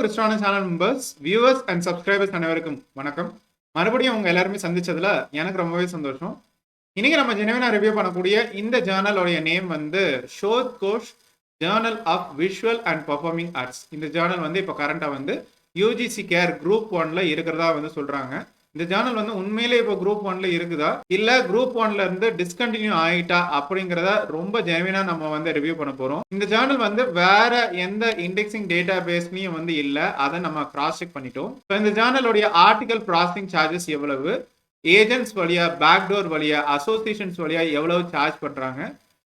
கிறிஸ்டான channel members, viewers and subscribers அனைவருக்கும் வணக்கம். மறுபடியும் உங்க எல்லாருமே சந்திச்சதுல எனக்கு ரொம்பவே சந்தோஷம். இன்னைக்கு நம்ம ஜெனுவினா ரிவ்யூ பண்ணக்கூடிய இந்த ஜேர்னலோடைய நேம் வந்து Shodh Kosh journal of visual and performing arts. இந்த ஜேர்னல் வந்து இப்போ கரண்டா வந்து யூஜிசி கேர் குரூப் 1ல இருக்கிறதா வந்து சொல்றாங்க. இந்த ஜேர்னல் வந்து உண்மையிலே இப்போ குரூப் 1ல இருக்குதா இல்ல குரூப் 1ல இருந்து டிஸ்கண்டினியூ ஆயிட்டா அப்படிங்கறத ரொம்ப ஜெனுவினா நம்ம வந்து ரிவ்யூ பண்ண போறோம். இந்த ஜேர்னல் வந்து வேற எந்த இண்டெக்ஸிங் டேட்டா பேஸ்லயும் வந்து இல்ல. அதை நம்ம கிராஸ் செக் பண்ணிட்டோம். இந்த ஜேர்னலுடைய ஆர்டிகல் ப்ராசஸிங் சார்ஜஸ் எவ்வளவு, ஏஜென்ட்ஸ் வழியா, பேக்டோர் வழியா, அசோசியேஷன்ஸ் வழியா எவ்வளவு சார்ஜ் பண்றாங்க,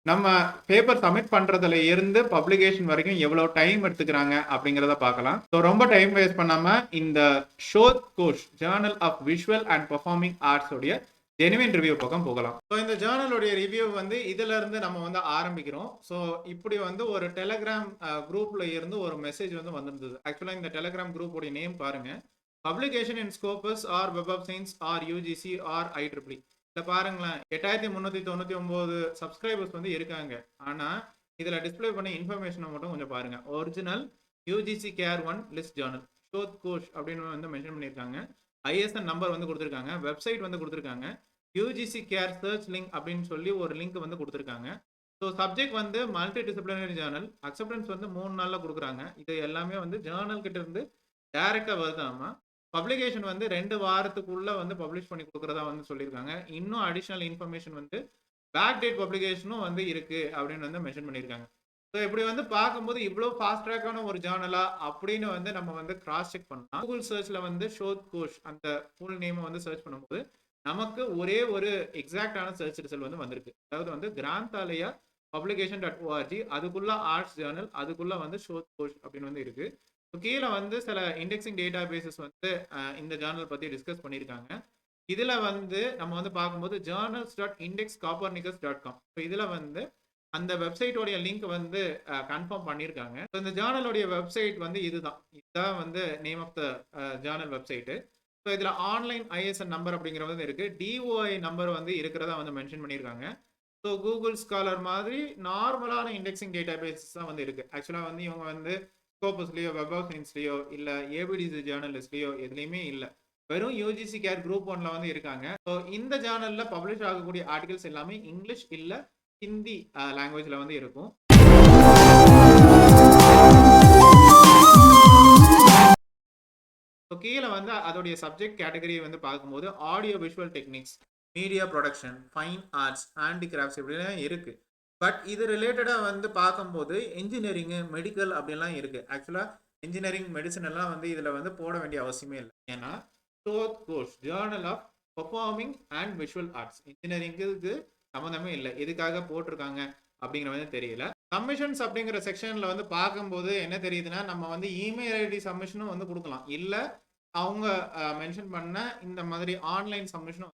நம்ம பேப்பர் சப்மிட் பண்றதுல இருந்து பப்ளிகேஷன் வரைக்கும் எவ்வளவு டைம் எடுத்துக்கிறாங்க அப்படிங்கறத பார்க்கலாம். ஸோ ரொம்ப டைம் வேஸ்ட் பண்ணாம இந்த Shodh Kosh journal of visual and performing arts உடைய ஜெனுவின் ரிவ்யூ பக்கம் போகலாம். ஸோ இந்த ஜேர்னலுடைய ரிவ்யூ வந்து இதுல இருந்து நம்ம வந்து ஆரம்பிக்கிறோம். ஸோ இப்படி வந்து ஒரு டெலகிராம் குரூப்ல இருந்து ஒரு மெசேஜ் வந்து வந்திருந்தது. ஆக்சுவலா இந்த டெலகிராம் குரூப் உடைய நேம் பாருங்க, publication in Scopus or web of science or UGC or IEEE. இதை பாருங்களேன், 8399 சப்ஸ்கிரைபர்ஸ் வந்து இருக்காங்க. ஆனா இதுல டிஸ்பிளே பண்ண இன்ஃபர்மேஷனை மட்டும் கொஞ்சம் பாருங்க. Original UGC CARE 1 list journal Shodh Kosh அப்படின்னு வந்து மென்ஷன் பண்ணியிருக்காங்க. ISN நம்பர் வந்து கொடுத்துருக்காங்க, வெப்சைட் வந்து கொடுத்துருக்காங்க, யூஜிசி கேர் சர்ச் லிங்க் அப்படின்னு சொல்லி ஒரு லிங்க் வந்து கொடுத்துருக்காங்க. ஸோ சப்ஜெக்ட் வந்து மல்டி டிசிப்ளினரி ஜேர்னல், அக்செப்டன்ஸ் வந்து 3 நாள்ல கொடுக்குறாங்க. இது எல்லாமே வந்து ஜேர்னல் கிட்ட இருந்து டைரக்டா வருதாமா. பப்ளிகேஷன் வந்து 2 வாரத்துக்குள்ள வந்து பப்ளிஷ் பண்ணி கொடுக்கறதா வந்து சொல்லியிருக்காங்க. இன்னும் அடிஷனல் இன்ஃபர்மேஷன் வந்து பேக் டேட் பப்ளிகேஷனும் வந்து இருக்கு அப்படின்னு வந்து மென்ஷன் பண்ணியிருக்காங்க. ஸோ இப்படி வந்து பார்க்கும்போது இவ்வளோ ஃபாஸ்ட் ட்ராக்கான ஒரு ஜேர்னலா அப்படின்னு வந்து நம்ம வந்து கிராஸ் செக் பண்ணலாம். கூகுள் சர்ச்ல வந்து ஷோத் கோஷ் அந்த ஃபுல் நேமை வந்து சர்ச் பண்ணும்போது நமக்கு ஒரே ஒரு எக்ஸாக்டான சர்ச் ரிசல்ட் வந்து வந்திருக்கு. அதாவது வந்து கிராந்தாலயா publication.org, அதுக்குள்ள ஆர்ட்ஸ் ஜேர்னல், அதுக்குள்ள வந்து ஷோத் கோஷ் அப்படின்னு வந்து இருக்கு. கீழே வந்து சில இண்டெக்ஸிங் டேட்டா பேசஸ் வந்து இந்த ஜேர்னல் பத்தி டிஸ்கஸ் பண்ணியிருக்காங்க. இதுல வந்து நம்ம வந்து பார்க்கும்போது journals.indexcopernicus.com, இதுல வந்து அந்த வெப்சைட்டோடைய லிங்க் வந்து கன்ஃபார்ம் பண்ணியிருக்காங்க. இந்த ஜேர்னலோடைய வெப்சைட் வந்து இதுதான் வந்து name of the journal website. So இதுல ஆன்லைன் ISN நம்பர் அப்படிங்கிறது வந்து இருக்கு, DOI நம்பர் வந்து இருக்கிறதா வந்து மென்ஷன் பண்ணியிருக்காங்க. ஸோ கூகுள் ஸ்காலர் மாதிரி நார்மலான இண்டெக்ஸிங் டேட்டா பேசஸ் தான் வந்து இருக்கு. ஆக்சுவலா வந்து இவங்க வந்து ஸ்கோபஸ்லயோ, வெப் ஆஃப் சயின்ஸ்லயோ இல்ல ஏபிடிசி ஜேர்னலிஸ்ட்லயோ எதுலையுமே இல்ல, வெறும் யூஜிசி கேர் குரூப் 1ல வந்து இருக்காங்க. ஸோ இந்த ஜேர்னல்ல பப்ளிஷ் ஆகக்கூடிய ஆர்டிகல்ஸ் எல்லாமே இங்கிலீஷ் இல்ல ஹிந்தி லாங்குவேஜ்ல வந்து இருக்கும். கீழே வந்து அதோடைய சப்ஜெக்ட் கேட்டகரி வந்து பார்க்கும்போது audio visual techniques, media production, fine arts, handicrafts இப்படிலாம் இருக்கு. பட் இது ரிலேட்டடா வந்து பார்க்கும்போது இன்ஜினியரிங், மெடிக்கல் அப்படிலாம் இருக்கு. ஆக்சுவலா இன்ஜினியரிங், மெடிசன் எல்லாம் வந்து இதுல வந்து போட வேண்டிய அவசியமே இல்லை. ஏன்னா Shodh Kosh journal of performing and visual arts, இன்ஜினியரிங்க்கு சம்மந்தமே இல்லை. எதுக்காக போட்டிருக்காங்க அப்படிங்கிற வந்து தெரியல. சப்மிஷன்ஸ் அப்படிங்கிற செக்ஷன்ல வந்து பார்க்கும்போது என்ன தெரியுதுன்னா, நம்ம வந்து இமெயில் ஐடி சப்மிஷனும் வந்து கொடுக்கலாம், இல்ல அவங்க மென்ஷன் பண்ண இந்த மாதிரி ஆன்லைன் சப்மிஷனும்.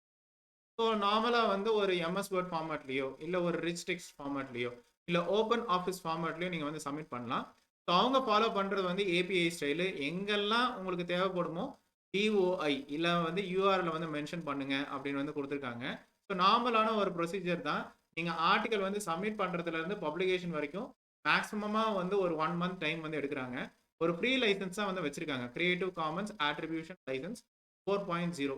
ஸோ நார்மலா வந்து ஒரு MS வேர்ட் ஃபார்மேட்லயோ இல்ல ஒரு ரிச் டெக்ஸ்ட் ஃபார்மேட்லயோ இல்ல ஓப்பன் ஆஃபீஸ் ஃபார்மேட்லயோ நீங்க வந்து சப்மிட் பண்ணலாம். ஸோ அவங்க ஃபாலோ பண்றது வந்து API ஸ்டைலு. எங்கெல்லாம் உங்களுக்கு தேவைப்படுமோ DOI இல்ல வந்து URL வந்து மென்ஷன் பண்ணுங்க அப்படின்னு வந்து கொடுத்துருக்காங்க. ஸோ நார்மலான ஒரு ப்ரொசீஜர் தான். நீங்க ஆர்டிகல் வந்து சப்மிட் பண்றதுல இருந்து பப்ளிகேஷன் வரைக்கும் மேக்ஸிமமா வந்து ஒரு 1 மந்த் டைம் வந்து எடுக்கிறாங்க. ஒரு ஃப்ரீ லைசன்ஸ் தான் வந்து வச்சிருக்காங்க, creative commons attribution licence 4.0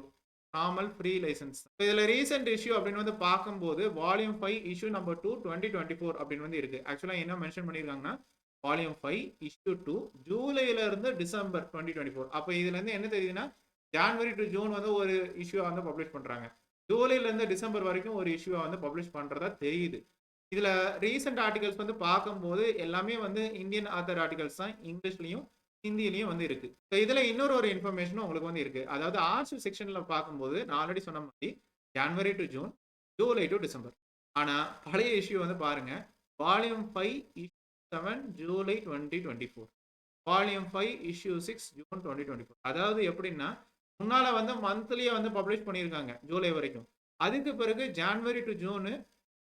normal free licence. இதுல ரீசெண்ட் இஷ்யூ அப்படின்னு வந்து பார்க்கும்போது வால்யூம் 5 இஷ்யூ நம்பர் 2 2024 அப்படின்னு வந்து இருக்கு. ஆக்சுவலா என்ன மென்ஷன் பண்ணிருக்காங்கன்னா வால்யூம் 5 இஷ்யூ 2 ஜூலைல இருந்து டிசம்பர் 2024. அப்ப இதுல இருந்து என்ன தெரியுதுன்னா ஜனவரி டு ஜூன் வந்து ஒரு இஷ்யூ வந்து பப்ளிஷ் பண்றாங்க, ஜூலைல இருந்து டிசம்பர் வரைக்கும் ஒரு இஷ்யூ வந்து பப்ளிஷ் பண்றதா தெரியுது. இதுல ரீசெண்ட் ஆர்டிகல்ஸ் வந்து பார்க்கும்போது எல்லாமே வந்து இந்தியன் ஆத்தர் ஆர்டிகல்ஸ் தான், இங்கிலீஷ்லயும் ஹிந்திலையும் வந்து இருக்கு. இதுல இன்னொரு ஒரு இன்ஃபர்மேஷனும் உங்களுக்கு வந்து இருக்கு. அதாவது ஆர்ட்ஸ் செக்ஷன்ல பார்க்கும்போது நான் ஆல்ரெடி சொன்ன மாதிரி January to June, July to December. ஆனா பழைய இஷ்யூ வந்து பாருங்க, volume 5 issue 7 July 2024, volume 5 issue 6 June 2024. அதாவது எப்படின்னா முன்னால வந்து மந்த்லியே வந்து பப்ளிஷ் பண்ணியிருக்காங்க ஜூலை வரைக்கும், அதுக்கு பிறகு January to June,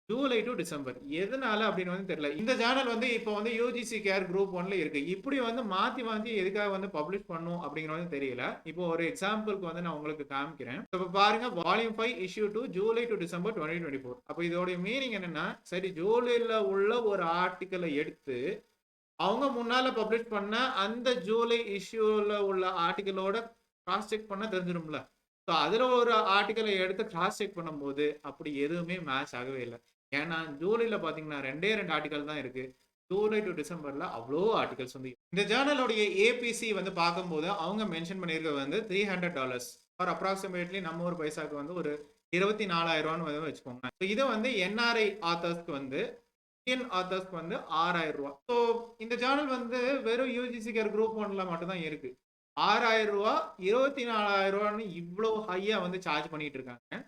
July to December. எதனால அப்படின்னு வந்து தெரியல. இந்த சேனல் வந்து இப்போ வந்து யூஜிசி கேர் குரூப் 1ல இருக்கு. இப்படி வந்து மாத்தி மாத்தி எதுக்காக வந்து பப்ளிஷ் பண்ணும் அப்படிங்கிறது தெரியல. இப்போ ஒரு எக்ஸாம்பிளுக்கு வந்து நான் உங்களுக்கு காமிக்கிறேன். இப்போ பாருங்க, volume 5 issue 2 July to December 2024. அப்போ இதோட மீனிங் என்னன்னா, சரி ஜூலைல உள்ள ஒரு ஆர்டிக்கலை எடுத்து அவங்க முன்னால பப்ளிஷ் பண்ண அந்த ஜூலை இஷ்யூல உள்ள ஆர்டிகளோட கிராஸ் செக் பண்ண தெரிஞ்சிடும்ல. ஸோ அதுல ஒரு ஆர்டிக்கலை எடுத்து கிராஸ் செக் பண்ணும்போது அப்படி எதுவுமே மேட்ச் ஆகவே இல்லை. ஏன்னா ஜூலைல பாத்தீங்கன்னா 2 ஆர்டிக்கல் தான் இருக்கு. ஜூலை டு டிசம்பர்ல அவ்வளோ ஆர்டிகல்ஸ் வந்து இந்த ஜேர்னலோடைய ஏபிசி வந்து பார்க்கும்போது அவங்க மென்ஷன் பண்ணியிருக்கிறது வந்து $300 ஃபார் அப்ராக்சிமேட்லி நம்ம ஒரு பைசாக்கு வந்து ஒரு 24,000 வந்து வச்சுக்கோங்க. ஸோ இதை வந்து என்ஆர்ஐ ஆத்தர்ஸ்க்கு வந்து இந்தியன் ஆத்தர்ஸ்க்கு வந்து $6,000. ஸோ இந்த ஜேர்னல் வந்து வெறும் யூஜிசி கேர் குரூப் 1ல மட்டும் தான் இருக்கு. $6,000 $24,000 இவ்வளோ ஹையா வந்து சார்ஜ் பண்ணிட்டு இருக்காங்க.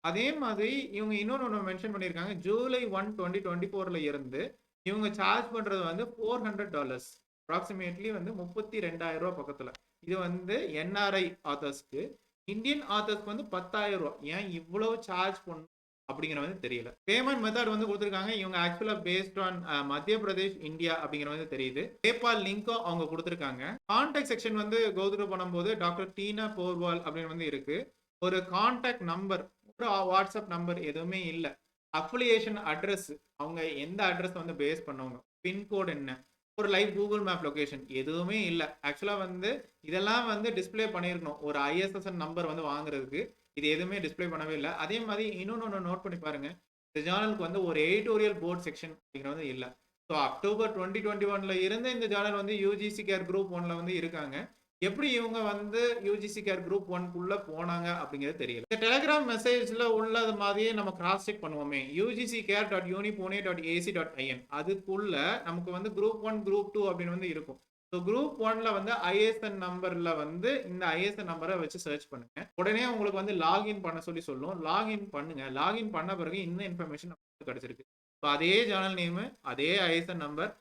அதே மாதிரி இவங்க இன்னொன்னு மென்ஷன் பண்ணியிருக்காங்க. ஜூலை 1, 2024ல இருந்து இவங்க சார்ஜ் பண்றது வந்து $400 அப்ராக்சிமேட்லி வந்து $32,000 பக்கத்துல. இது வந்து என்ஆர்ஐ ஆத்தர்ஸ்க்கு. இந்தியன் ஆத்தர்ஸ்க்கு வந்து $10,000. ஏன் இவ்வளவு சார்ஜ் பண்ணும் அப்படிங்கிற வந்து தெரியல. பேமெண்ட் மெத்தட் வந்து கொடுத்துருக்காங்க. இவங்க ஆக்சுவலா பேஸ்ட் ஆன் மத்திய பிரதேஷ் இந்தியா அப்படிங்கிற வந்து தெரியுது. பேபால் லிங்க்கும் அவங்க கொடுத்துருக்காங்க. கான்டாக்ட் செக்ஷன் வந்து கோத்ரூ பண்ணும்போது டாக்டர் டீனா போர்வால் அப்படின்னு வந்து இருக்கு. ஒரு கான்டாக்ட் நம்பர், ஒரு வாட்ஸ்அப் நம்பர் எதுவுமே இல்லை. அஃபிலியேஷன் அட்ரஸ், அவங்க எந்த அட்ரஸ் வந்து பேஸ் பண்ணவங்க, பின்கோட் என்ன, ஒரு லைவ் கூகுள் மேப் லொகேஷன் எதுவுமே இல்லை. ஆக்சுவலா வந்து இதெல்லாம் வந்து டிஸ்பிளே பண்ணியிருக்கணும் ஒரு ஐஎஸ்எஸ்என் நம்பர் வந்து வாங்குறதுக்கு. இது எதுவுமே டிஸ்பிளே பண்ணவே இல்லை. அதே மாதிரி இன்னொன்று நோட் பண்ணி பாருங்க, இந்த ஜேர்னலுக்கு வந்து ஒரு எடிட்டோரியல் போர்ட் செக்ஷன் அப்படிங்கிறது வந்து இல்லை. ஸோ அக்டோபர் 2021ல இருந்து இந்த ஜேர்னல் வந்து யூஜிசி கேர் குரூப் 1ல வந்து இருக்காங்க. எப்படி இவங்க வந்து யூஜிசி கேர் குரூப் 1க்குள்ள போனாங்க அப்படிங்கிறது தெரியல. இந்த டெலிகிராம் மெசேஜ்ல உள்ளது மாதிரியே நம்ம கிராஸ் செக் பண்ணுவோமே, ugcare.unipune.ac.in அதுக்குள்ள நமக்கு வந்து குரூப் 1 குரூப் 2 அப்படின்னு வந்து இருக்கும். ஸோ குரூப் 1ல வந்து ஐஎஸ்என் நம்பர்ல வந்து இந்த ஐஎஸ்என் நம்பரை வச்சு சர்ச் பண்ணுங்க. உடனே உங்களுக்கு வந்து லாகின் பண்ண சொல்லி சொல்லும். லாகின் பண்ணுங்க. லாகின் பண்ண பிறகு இந்த இன்ஃபர்மேஷன் நமக்கு கிடைச்சிருக்கு. ஸோ அதே சேனல் நேம், அதே ஐஎஸ்என் நம்பர்,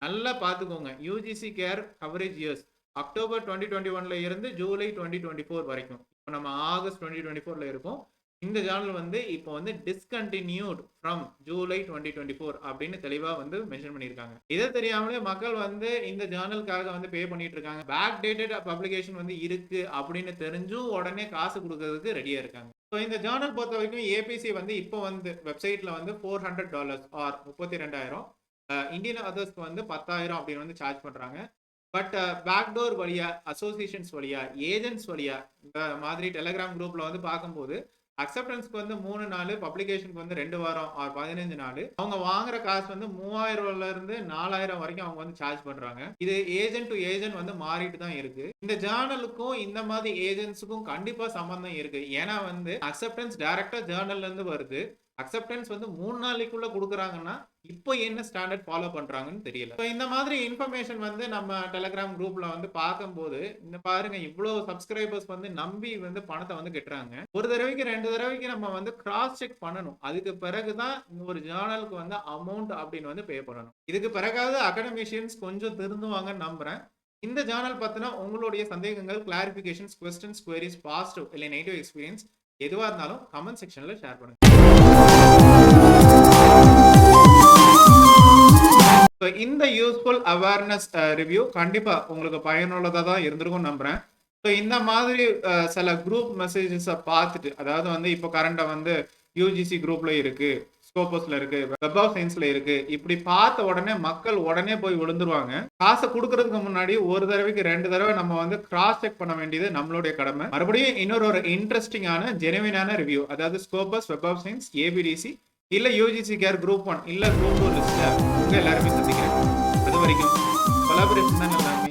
நல்லா பார்த்துக்கோங்க. UGC CARE coverage years October 2021ல இருந்து ஜூலை 2024 வரைக்கும். இப்போ நம்ம ஆகஸ்ட் 2024ல இருக்கோம். இந்த ஜேர்னல் வந்து இப்போ வந்து டிஸ்கண்டினியூட் ஃப்ரம் ஜூலை 2024 அப்படின்னு தெளிவா வந்து மென்ஷன் பண்ணியிருக்காங்க. இதை தெரியாமலே மக்கள் வந்து இந்த ஜேர்னலுக்காக வந்து பே பண்ணிட்டு இருக்காங்க. பேக் டேட்டட் பப்ளிகேஷன் வந்து இருக்கு அப்படின்னு தெரிஞ்சும் உடனே காசு கொடுக்கறதுக்கு ரெடியா இருக்காங்க. ஸோ இந்த ஜேர்னல் பொறுத்த வரைக்கும் ஏபிசி வந்து இப்போ வந்து வெப்சைட்ல வந்து $400 ஆர் 32,000, இந்தியன் அதர்ஸ்க்கு வந்து 10,000 அப்படின்னு வந்து சார்ஜ் பண்றாங்க. பட் பேக்டோர் வழியா, அசோசியேஷன்ஸ் வழியா, ஏஜென்ட்ஸ் வழியா இந்த மாதிரி டெலிகிராம் குரூப்ல வந்து பார்க்கும்போது அக்செப்டன்ஸ்க்கு வந்து 3 நாள், பப்ளிகேஷனுக்கு வந்து 2 வாரம் ஆர் 15 நாள். அவங்க வாங்குற காசு வந்து $3,000ல இருந்து $4,000 வரைக்கும் அவங்க வந்து சார்ஜ் பண்றாங்க. இது ஏஜென்ட் டு ஏஜென்ட் வந்து மாறிட்டு தான் இருக்கு. இந்த ஜேர்னலுக்கும் இந்த மாதிரி ஏஜென்ட்ஸுக்கும் கண்டிப்பா சம்பந்தம் இருக்கு. ஏன்னா வந்து அக்செப்டன்ஸ் டைரக்டா ஜேர்னல்ல இருந்து வருது. அக்செப்டன்ஸ் வந்து 3 நாளைக்குள்ள கொடுக்குறாங்கன்னா இப்போ என்ன ஸ்டாண்டர்ட் ஃபாலோ பண்றாங்கன்னு தெரியல. இந்த மாதிரி இன்ஃபர்மேஷன் வந்து நம்ம டெலிகிராம் குரூப்ல வந்து பார்க்கும்போது இந்த பாருங்க, இவ்வளவு சப்ஸ்கிரைபர்ஸ் வந்து நம்பி வந்து பணத்தை வந்து கட்டுறாங்க. ஒரு தடவைக்கு 2 தடவைக்கு நம்ம வந்து கிராஸ் செக் பண்ணணும். அதுக்கு பிறகுதான் ஒரு ஜேர்னலுக்கு வந்து அமௌண்ட் அப்படின்னு வந்து பே பண்ணணும். இதுக்கு பிறகாவது அகாடமிஷியன்ஸ் கொஞ்சம் திருந்துவாங்கன்னு நம்புறேன். இந்த ஜேர்னல் பத்தின உங்களுடைய சந்தேகங்கள், கிளாரிபிகேஷன்ஸ், கொஸ்டின்ஸ், குவரிஸ், பாசிட்டிவ் இல்லை நெகட்டிவ் எக்ஸ்பீரியன்ஸ் எதுவா இருந்தாலும் கமெண்ட் செக்ஷன்ல ஷேர் பண்ணுங்க. இந்த யூஸ்ஃபுல் அவேர்னஸ் ரிவ்யூ கண்டிப்பா உங்களுக்கு பயனுள்ளதா தான் இருந்திருக்கும் நம்புறேன். ஸோ இந்த மாதிரி சில குரூப் மெசேஜஸை பார்த்துட்டு, அதாவது வந்து இப்போ கரண்டா வந்து யூஜிசி குரூப்ல இருக்கு, ஸ்கோபஸ்ல இருக்கு, வெப் ஆஃப் சயின்ஸ்ல இருக்கு, இப்படி பார்த்த உடனே மக்கள் உடனே போய் விழுந்துருவாங்க. காசை கொடுக்கறதுக்கு முன்னாடி ஒரு தடவைக்கு 2 தடவை நம்ம வந்து கிராஸ் செக் பண்ண வேண்டியது நம்மளுடைய கடமை. மறுபடியும் இன்னொரு இன்ட்ரெஸ்டிங்கான ஜெனுவினான ரிவ்யூ, அதாவது ஸ்கோபஸ், வெப் ஆஃப் சயின்ஸ், ஏபிடிசி இல்ல யூஜிசி கேர் குரூப் 1 இல்ல குரூப் 2 லிஸ்ட்ல உங்க எல்லாருமே சந்திக்கிறேன். அது வரைக்கும்